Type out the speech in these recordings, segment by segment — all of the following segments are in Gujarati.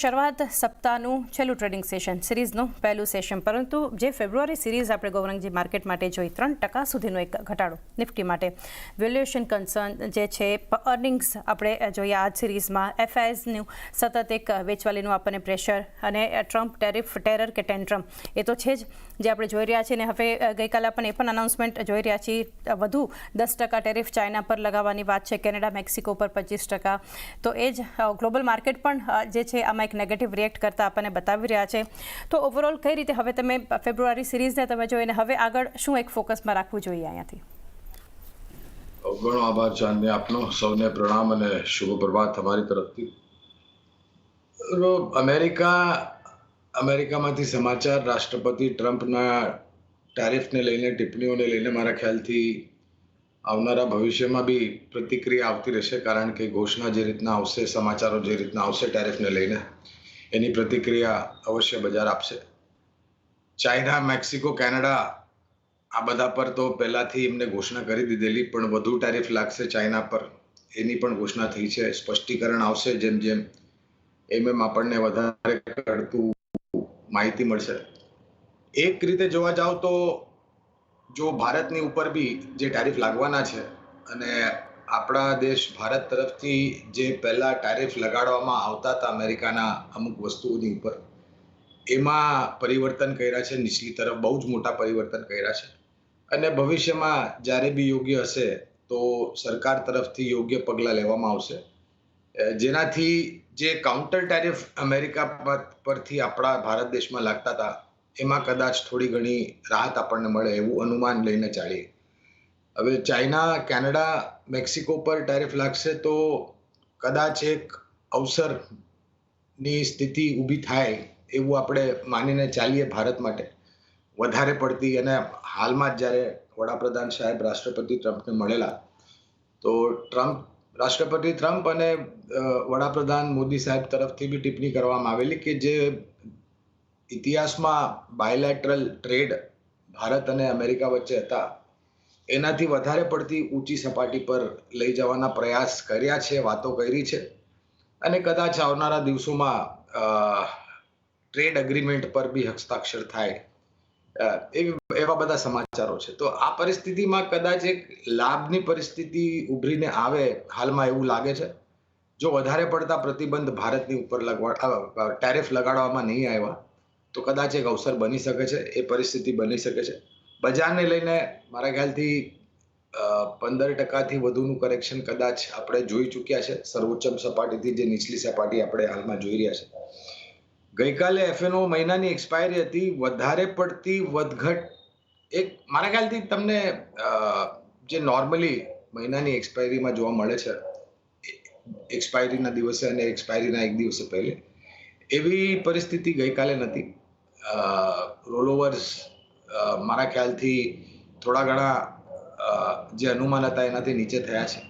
શરૂઆત સપ્તાહનું છેલ્લું ટ્રેડિંગ સેશન સિરીઝનું પહેલું સેશન, પરંતુ જે ફેબ્રુઆરી સિરીઝ આપણે ગૌરંગજી માર્કેટ માટે જોઈ 3% સુધીનો એક ઘટાડો નિફ્ટી માટે. વેલ્યુએશન કન્સર્ન જે છે, અર્નિંગ્સ આપણે જોઈએ આ સિરીઝમાં, એફઆઈએસનું સતત એક વેચવાલીનું આપણને પ્રેશર અને ટ્રમ્પ ટેરર કે ટેન્ટ્રમ એ તો છે જ જે આપણે જોઈ રહ્યા છીએ. અને હવે ગઈકાલે આપણે એ પણ અનાઉન્સમેન્ટ જોઈ રહ્યા છીએ, વધુ 10% ટેરિફ ચાઇના પર લગાવવાની વાત છે, કેનેડા મેક્સિકો પર 25%. તો એ જ ગ્લોબલ માર્કેટ પણ જે છે આમાં એક નેગેટિવ રિએક્ટ કરતા આપણને બતાવી રહ્યા છે. તો ઓવરઓલ કઈ રીતે હવે તમે ફેબ્રુઆરી સિરીઝને તમે જોઈને હવે આગળ શું એક ફોકસમાં રાખવું જોઈએ અહીંયાથી? ઘણો આભાર ચાંદની આપનો. સૌને પ્રણામ અને શુભ પ્રભાત અમારી તરફથી. અમેરિકામાંથી સમાચાર રાષ્ટ્રપતિ ટ્રમ્પના ટેરિફને લઈને, ટિપ્પણીઓને લઈને મારા ખ્યાલથી આવનારા ભવિષ્યમાં બી પ્રતિક્રિયા આવતી રહેશે, કારણ કે ઘોષણા જે રીતના આવશે, સમાચારો જે રીતના આવશે ટેરિફને લઈને, એની પ્રતિક્રિયા અવશ્ય બજાર આપશે. ચાઇના, મેક્સિકો, કેનેડા આ બધા પર તો પહેલાથી એમને ઘોષણા કરી દીધેલી, પણ વધુ ટેરિફ લાગશે ચાઇના પર એની પણ ઘોષણા થઈ છે. સ્પષ્ટીકરણ આવશે જેમ જેમ એમ આપણને વધારે પડતું માહિતી મળશે. એક રીતે જોવા જાવ તો જો ભારતની ઉપર બી જે ટેરિફ લાગવાના છે અને આપણા દેશ ભારત તરફથી જે પહેલા ટેરિફ લગાડવામાં આવતા હતા અમેરિકાના અમુક વસ્તુઓની ઉપર, એમાં પરિવર્તન કર્યા છે નીચલી તરફ, બહુ જ મોટા પરિવર્તન કર્યા છે. અને ભવિષ્યમાં જ્યારે બી યોગ્ય હશે તો સરકાર તરફથી યોગ્ય પગલાં લેવામાં આવશે, જેનાથી જે કાઉન્ટર ટેરિફ અમેરિકા પરથી આપણા ભારત દેશમાં લાગતા હતા એમાં કદાચ થોડી ઘણી રાહત આપણને મળે એવું અનુમાન લઈને ચાલીએ. હવે ચાઇના, કેનેડા, મેક્સિકો પર ટેરિફ લાગશે તો કદાચ એક અવસરની સ્થિતિ ઊભી થાય એવું આપણે માનીને ચાલીએ ભારત માટે વધારે પડતી. અને હાલમાં જ જ્યારે વડાપ્રધાન સાહેબ રાષ્ટ્રપતિ ટ્રમ્પને મળેલા, તો રાષ્ટ્રપતિ ટ્રમ્પ અને વડાપ્રધાન મોદી સાહેબ તરફથી બી ટિપ્પણી કરવામાં આવેલી કે જે ઇતિહાસમાં બાયલેટરલ ટ્રેડ ભારત અને અમેરિકા વચ્ચે હતા એનાથી વધારે પડતી ઊંચી સપાટી પર લઈ જવાના પ્રયાસ કર્યા છે, વાતો કરી છે. અને કદાચ આવનારા દિવસોમાં ટ્રેડ એગ્રીમેન્ટ પર બી હસ્તાક્ષર થાય એવા બધા સમાચારો છે. તો આ પરિસ્થિતિમાં કદાચ એક લાભની પરિસ્થિતિ ઉભરીને આવે હાલમાં એવું લાગે છે. જો વધારે પડતા પ્રતિબંધ ભારતની ઉપર ટેરિફ લગાડવામાં નહીં આવ્યા તો કદાચ એક અવસર બની શકે છે, એ પરિસ્થિતિ બની શકે છે. બજારને લઈને મારા ખ્યાલથી 15%થી વધુનું કરેક્શન કદાચ આપણે જોઈ ચૂક્યા છે સર્વોચ્ચ સપાટીથી જે નીચલી સપાટી આપણે હાલમાં જોઈ રહ્યા છે. ગઈકાલે એફએનઓ મહિનાની એક્સપાયરી હતી. વધારે પડતી વધઘટ એક મારા ખ્યાલથી તમને જે નોર્મલી મહિનાની એક્સપાયરીમાં જોવા મળે છે, એક્સપાયરીના દિવસે અને એક્સપાયરીના એક દિવસે પહેલે, એવી પરિસ્થિતિ ગઈકાલે નથી. રોલઓવર્સ મારા ખ્યાલથી થોડા ઘણા જે અનુમાન હતા એનાથી નીચે થયા છે.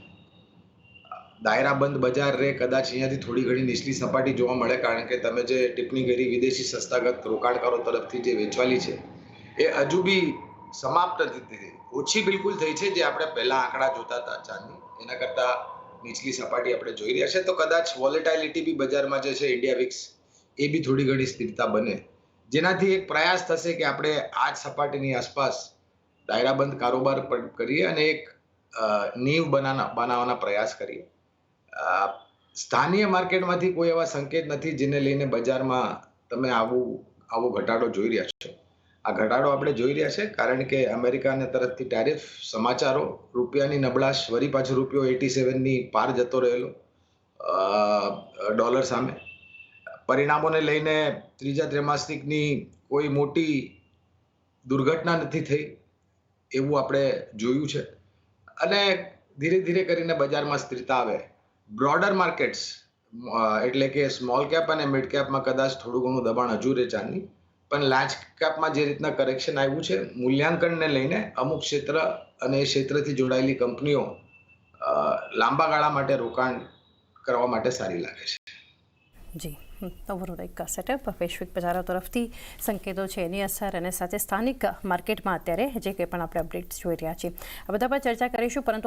દાયરાબંધ બજાર રે કદાચ અહીંયાથી થોડી ઘણી નીચલી સપાટી જોવા મળે, કારણ કે તમે જે ટિપ્પણી કરી વિદેશી સંસ્થાગત રોકાણકારો તરફથી જે વેચવાલી છે એ હજુ બી સમાપ્ત નથી થઈ, ઓછી બિલકુલ થઈ છે. જે આપણે પહેલા આંકડા જોતા હતા ચાંદની, એના કરતા નીચલી સપાટી આપણે જોઈ રહ્યા છે. તો કદાચ વોલેટાઇલિટી બી બજારમાં જે છે ઇન્ડિયા વિક્સ એ બી થોડી ઘણી સ્થિરતા બને, જેનાથી એક પ્રયાસ થશે કે આપણે આ જ સપાટીની આસપાસ દાયરાબંધ કારોબાર કરીએ અને એક નીવ બનાવવાના પ્રયાસ કરીએ. સ્થાનીય માર્કેટમાંથી કોઈ એવા સંકેત નથી જેને લઈને બજારમાં તમે આવો ઘટાડો જોઈ રહ્યા છો. આ ઘટાડો આપણે જોઈ રહ્યા છે કારણ કે અમેરિકાના તરફથી ટેરિફ સમાચારો, રૂપિયાની નબળાશ, વળી પાછો રૂપિયો 87ની પાર જતો રહેલો ડોલર સામે, પરિણામોને લઈને ત્રીજા ત્રૈમાસિકની કોઈ મોટી દુર્ઘટના નથી થઈ એવું આપણે જોયું છે. અને ધીરે ધીરે કરીને બજારમાં સ્થિરતા આવે. બ્રોડર માર્કેટ્સ એટલે કે સ્મોલ કેપ અને મિડ કેપમાં કદાચ થોડું ઘણું દબાણ હજુ રહે ચાંદની, પણ લાર્જ કેપમાં જે રીતના કરેક્શન આવ્યું છે, મૂલ્યાંકનને લઈને અમુક ક્ષેત્ર અને એ ક્ષેત્રથી જોડાયેલી કંપનીઓ લાંબા ગાળા માટે રોકાણ કરવા માટે સારી લાગે છે. જી, ઓવરઓલ એક સેટઅપ વૈશ્વિક બજારો તરફથી સંકેતો છે એની અસર, અને સાથે સ્થાનિક માર્કેટમાં અત્યારે જે કંઈ પણ આપણે અપડેટ્સ જોઈ રહ્યા છીએ આ બધા પર ચર્ચા કરીશું. પરંતુ